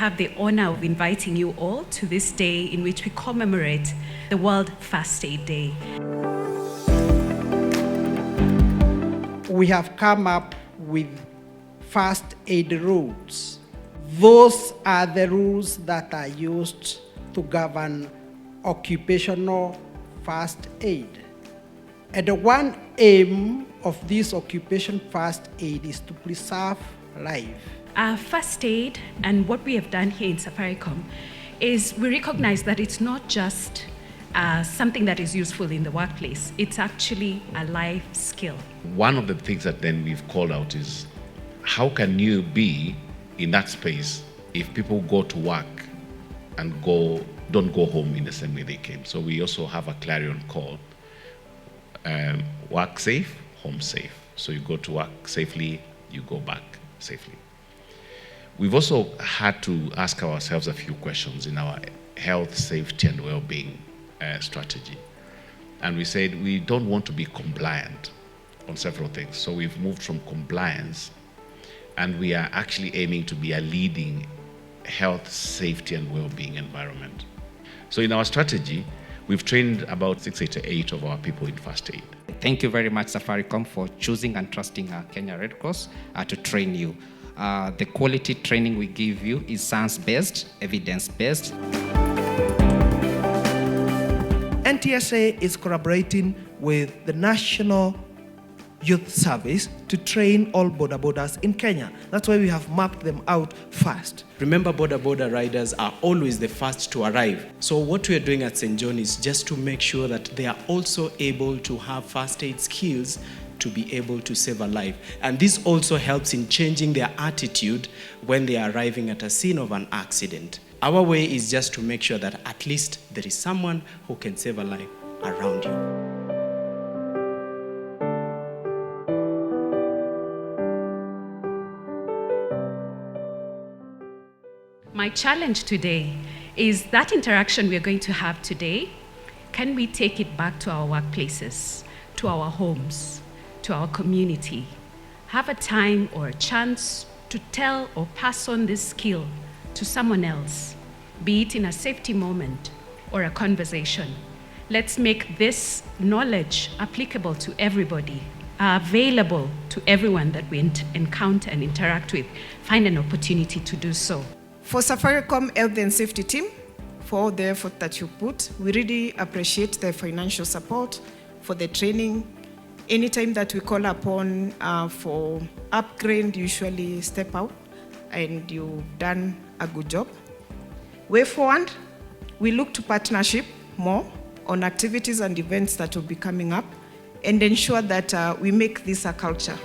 have the honor of inviting you all to this day in which we commemorate the World First Aid Day. We have come up with first aid rules. Those are the rules that are used to govern occupational first aid. And the one aim of this occupation first aid is to preserve life. First aid, and what we have done here in Safaricom, is we recognize that it's not just something that is useful in the workplace. It's actually a life skill. One of the things that then we've called out is, how can you be in that space if people go to work and don't go home in the same way they came? So we also have a clarion call, work safe, home safe. So you go to work safely, you go back safely. We've also had to ask ourselves a few questions in our health, safety, and well-being strategy. And we said we don't want to be compliant on several things. So we've moved from compliance, and we are actually aiming to be a leading health, safety, and well-being environment. So in our strategy, we've trained about 6 to 8 of our people in first aid. Thank you very much, Safaricom, for choosing and trusting Kenya Red Cross to train you. The quality training we give you is science-based, evidence-based. NTSA is collaborating with the National Youth Service to train all border boarders in Kenya. That's why we have mapped them out first. Remember, border riders are always the first to arrive. So what we are doing at St. John is just to make sure that they are also able to have first aid skills to be able to save a life. And this also helps in changing their attitude when they are arriving at a scene of an accident. Our way is just to make sure that at least there is someone who can save a life around you. My challenge today is that interaction we're going to have today, can we take it back to our workplaces, to our homes, to our community? Have a time or a chance to tell or pass on this skill to someone else, be it in a safety moment or a conversation. Let's make this knowledge applicable to everybody, available to everyone that we encounter and interact with. Find an opportunity to do so. For Safaricom Health and Safety Team, for all the effort that you put, we really appreciate the financial support for the training. Anytime that we call upon for upgrade, usually step out, and you've done a good job. Way forward, we look to partnership more on activities and events that will be coming up and ensure that we make this a culture.